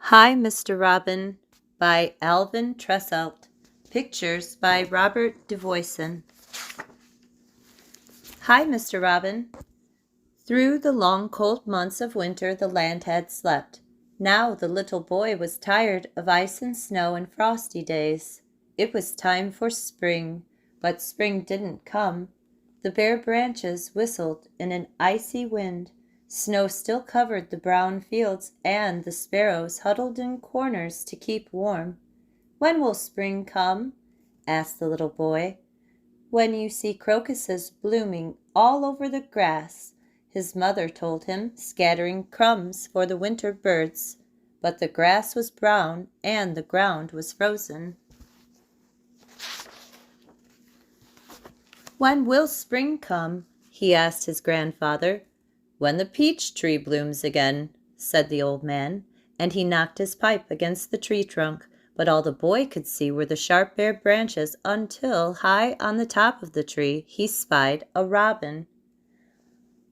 Hi, Mr. Robin by Alvin Tresselt. Pictures by Robert Duvoisin. Hi, Mr. Robin. Through the long cold months of winter the land had slept. Now the little boy was tired of ice and snow and frosty days. It was time for spring, but spring didn't come. The bare branches whistled in an icy wind. Snow still covered the brown fields, and the sparrows huddled in corners to keep warm. "When will spring come?" asked the little boy. "When you see crocuses blooming all over the grass," his mother told him, scattering crumbs for the winter birds. But the grass was brown and the ground was frozen. "When will spring come?" he asked his grandfather. "When the peach tree blooms again," said the old man, and he knocked his pipe against the tree trunk, but all the boy could see were the sharp bare branches until, high on the top of the tree, he spied a robin.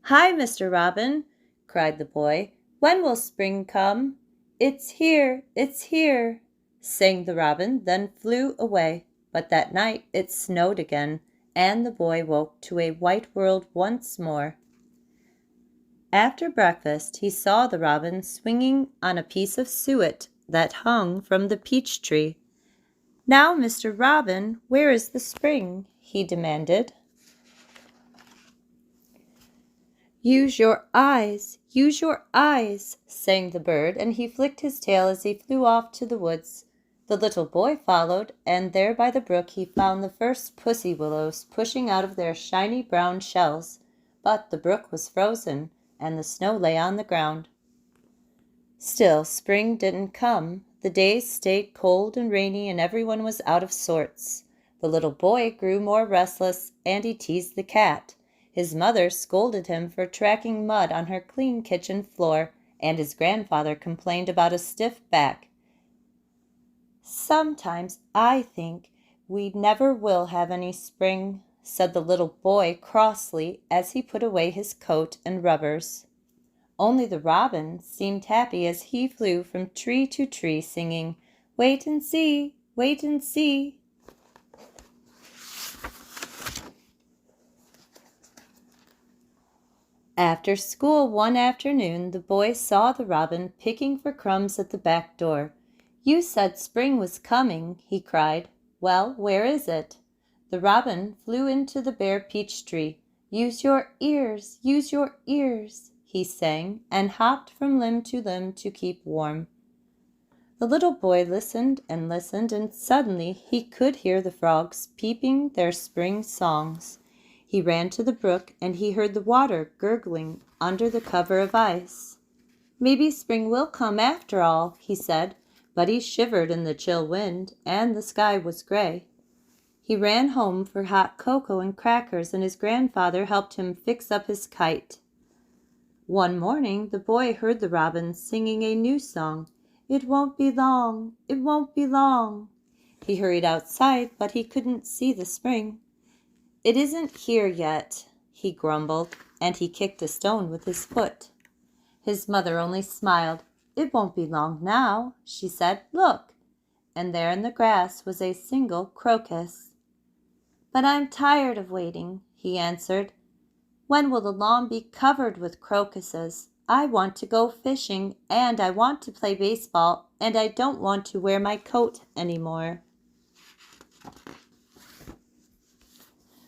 "Hi, Mr. Robin!" cried the boy. "When will spring come?" "It's here, it's here!" sang the robin, then flew away. But that night it snowed again, and the boy woke to a white world once more. After breakfast he saw the robin swinging on a piece of suet that hung from the peach tree. "Now, Mr. Robin, where is the spring?" he demanded. "Use your eyes, sang the bird, and he flicked his tail as he flew off to the woods. The little boy followed, and there by the brook he found the first pussy willows pushing out of their shiny brown shells. But the brook was frozen, and the snow lay on the ground. Still, spring didn't come. The days stayed cold and rainy, and everyone was out of sorts. The little boy grew more restless, and he teased the cat. His mother scolded him for tracking mud on her clean kitchen floor, and his grandfather complained about a stiff back. "Sometimes I think we never will have any spring," said the little boy crossly as he put away his coat and rubbers. Only the robin seemed happy as he flew from tree to tree singing, "Wait and see, wait and see." After school one afternoon the boy saw the robin picking for crumbs at the back door. "You said spring was coming," he cried. "Well, where is it?" The robin flew into the bare peach tree. Use your ears, he sang, and hopped from limb to keep warm. The little boy listened, and suddenly he could hear the frogs peeping their spring songs. He ran to the brook, and he heard the water gurgling under the cover of ice. "Maybe spring will come after all," he said, but he shivered in the chill wind, and the sky was gray. He ran home for hot cocoa and crackers, and his grandfather helped him fix up his kite. One morning the boy heard the robin singing a new song. "It won't be long, it won't be long." He hurried outside, but he couldn't see the spring. "It isn't here yet," he grumbled, and he kicked a stone with his foot. His mother only smiled. "It won't be long now," she said. "Look!" And there in the grass was a single crocus. "But I'm tired of waiting," he answered. "When will the lawn be covered with crocuses? I want to go fishing, and I want to play baseball, and I don't want to wear my coat anymore."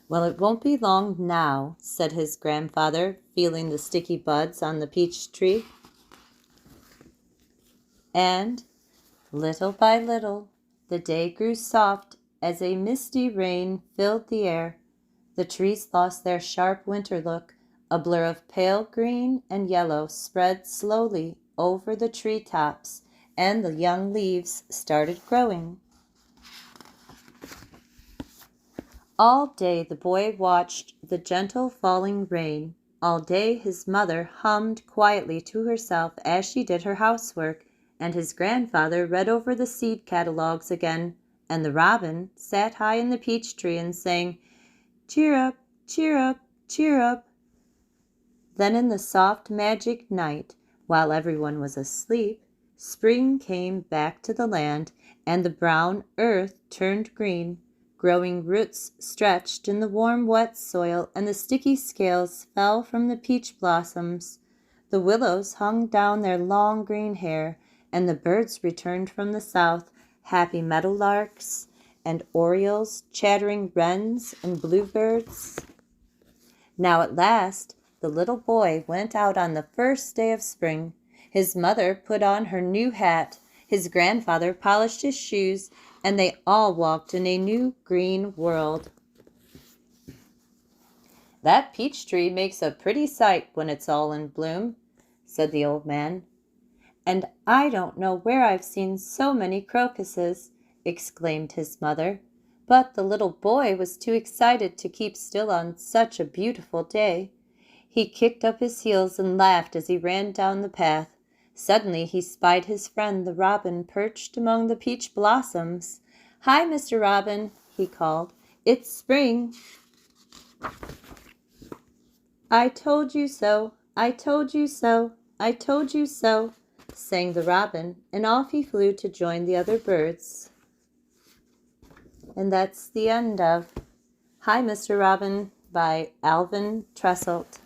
"Well, it won't be long now," said his grandfather, feeling the sticky buds on the peach tree. And little by little, the day grew soft as a misty rain filled the air. The trees lost their sharp winter look. A blur of pale green and yellow spread slowly over the tree tops, and the young leaves started growing. All day the boy watched the gentle falling rain. All day his mother hummed quietly to herself as she did her housework, and his grandfather read over the seed catalogues again, and the robin sat high in the peach tree and sang, "Cheer up, cheer up, cheer up." Then in the soft magic night, while everyone was asleep, Spring came back to the land, and the brown earth turned green. Growing roots stretched in the warm, wet soil, and the sticky scales fell from the peach blossoms. The willows hung down their long green hair, and the birds returned from the south, happy meadowlarks and orioles, chattering wrens and bluebirds. Now at last the little boy went out on the first day of spring. His mother put on her new hat, his grandfather polished his shoes, and they all walked in a new green world. "That peach tree makes a pretty sight when it's all in bloom," said the old man. "And I don't know where I've seen so many crocuses," exclaimed his mother. But the little boy was too excited to keep still on such a beautiful day. He kicked up his heels and laughed as he ran down the path. Suddenly he spied his friend the robin perched among the peach blossoms. "Hi, Mr. Robin," he called. "It's spring." "I told you so, I told you so, I told you so," sang the robin, and off he flew to join the other birds. And that's the end of Hi, Mr. Robin by Alvin Tresselt.